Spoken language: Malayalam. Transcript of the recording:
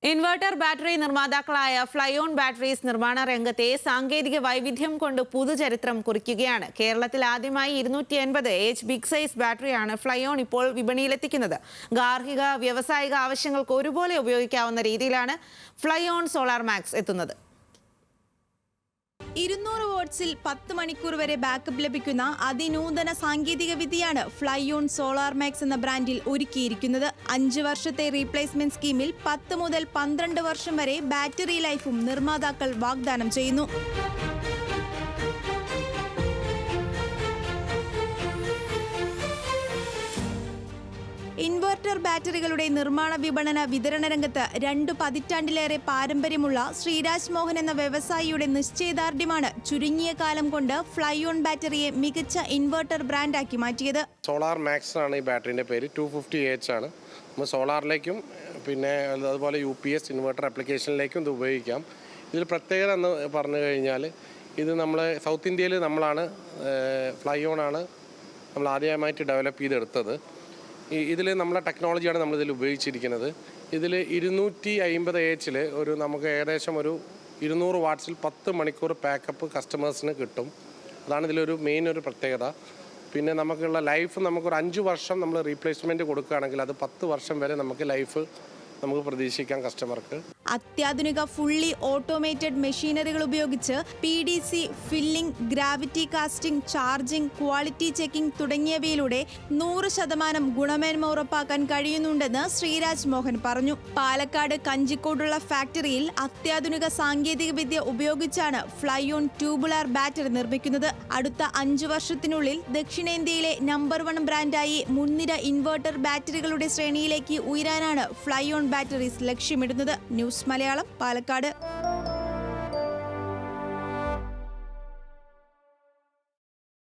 ഇൻവെർട്ടർ ബാറ്ററി നിർമ്മാതാക്കളായ ഫ്ലൈഓൺ ബാറ്ററീസ് നിർമ്മാണ രംഗത്തെ സാങ്കേതിക വൈവിധ്യം കൊണ്ട് പുതുചരിത്രം കുറിക്കുകയാണ്. കേരളത്തിൽ ആദ്യമായി 250H ബിഗ് സൈസ് ബാറ്ററിയാണ് ഫ്ലൈഓൺ ഇപ്പോൾ വിപണിയിലെത്തിക്കുന്നത്. ഗാർഹിക വ്യാവസായിക ആവശ്യങ്ങൾക്ക് ഒരുപോലെ ഉപയോഗിക്കാവുന്ന രീതിയിലാണ് ഫ്ലൈഓൺ സോളാർ മാക്സ് എത്തുന്നത്. 200 വാട്ട്സിൽ 10 മണിക്കൂർ വരെ ബാക്കപ്പ് ലഭിക്കുന്ന അതിനൂതന സാങ്കേതിക വിദ്യയാണ് ഫ്ലൈഓൺ സോളാർ മാക്സ് എന്ന ബ്രാൻഡിൽ ഒരുക്കിയിരിക്കുന്നത്. 5 വർഷത്തെ റീപ്ലേസ്മെന്റ് സ്കീമിൽ 10 മുതൽ 12 വർഷം വരെ ബാറ്ററി ലൈഫും നിർമ്മാതാക്കൾ വാഗ്ദാനം ചെയ്യുന്നു. ഇൻവെർട്ടർ ബാറ്ററികളുടെ നിർമ്മാണ വിപണന വിതരണ രംഗത്ത് 2 പതിറ്റാണ്ടിലേറെ പാരമ്പര്യമുള്ള ശ്രീരാജ് മോഹൻ എന്ന വ്യവസായിയുടെ നിശ്ചയദാർഢ്യമാണ് ചുരുങ്ങിയ കാലം കൊണ്ട് ഫ്ലൈഓൺ ബാറ്ററിയെ മികച്ച ഇൻവെർട്ടർ ബ്രാൻഡാക്കി മാറ്റിയത്. സോളാർ മാക്സ് ആണ് ഈ ബാറ്ററിൻ്റെ പേര്. 250H ആണ്. നമ്മൾ സോളാറിലേക്കും പിന്നെ അതുപോലെ UPS ഇൻവെർട്ടർ ആപ്ലിക്കേഷനിലേക്കും ഇത് ഉപയോഗിക്കാം. ഇതിൽ പ്രത്യേകത എന്ന് പറഞ്ഞു കഴിഞ്ഞാൽ ഇത് നമ്മൾ സൗത്ത് ഇന്ത്യയിൽ നമ്മളാണ് ഫ്ലൈഓൺ ആണ് നമ്മൾ ആദ്യമായിട്ട് ഡെവലപ്പ് ചെയ്തെടുത്തത്. ഇതിൽ നമ്മളെ ടെക്നോളജിയാണ് നമ്മളിതിൽ ഉപയോഗിച്ചിരിക്കുന്നത്. ഇതിൽ 250H ഒരു നമുക്ക് ഏകദേശം ഒരു 200 വാട്ട്സിൽ 10 മണിക്കൂർ പാക്കപ്പ് കസ്റ്റമേഴ്സിന് കിട്ടും. അതാണ് ഇതിലൊരു മെയിൻ ഒരു പ്രത്യേകത. പിന്നെ നമുക്കുള്ള ലൈഫ് നമുക്കൊരു 5 വർഷം നമ്മൾ റീപ്ലേസ്മെൻറ്റ് കൊടുക്കുകയാണെങ്കിൽ അത് 10 വർഷം വരെ നമുക്ക് ലൈഫ് നമുക്ക് പ്രതീക്ഷിക്കാം കസ്റ്റമർക്ക്. അത്യാധുനിക ഫുള്ളി ഓട്ടോമേറ്റഡ് മെഷീനറികൾ ഉപയോഗിച്ച് PDC, filling, gravity casting, charging, quality checking തുടങ്ങിയവയിലൂടെ 100% ഗുണമേന്മ ഉറപ്പാക്കാൻ കഴിയുന്നുണ്ടെന്ന് ശ്രീരാജ് മോഹൻ പറഞ്ഞു. പാലക്കാട് കഞ്ചിക്കോടുള്ള ഫാക്ടറിയിൽ അത്യാധുനിക സാങ്കേതിക വിദ്യ ഉപയോഗിച്ചാണ് ഫ്ലൈഓൺ ട്യൂബുലാർ ബാറ്ററി നിർമ്മിക്കുന്നത്. അടുത്ത 5 വർഷത്തിനുള്ളിൽ ദക്ഷിണേന്ത്യയിലെ നമ്പർ 1 ബ്രാൻഡായി മുൻനിര ഇൻവെർട്ടർ ബാറ്ററികളുടെ ശ്രേണിയിലേക്ക് ഉയരാനാണ് ഫ്ലൈഓൺ ബാറ്ററീസ് ലക്ഷ്യമിടുന്നത്. ന്യൂസ് മലയാളം, പാലക്കാട്.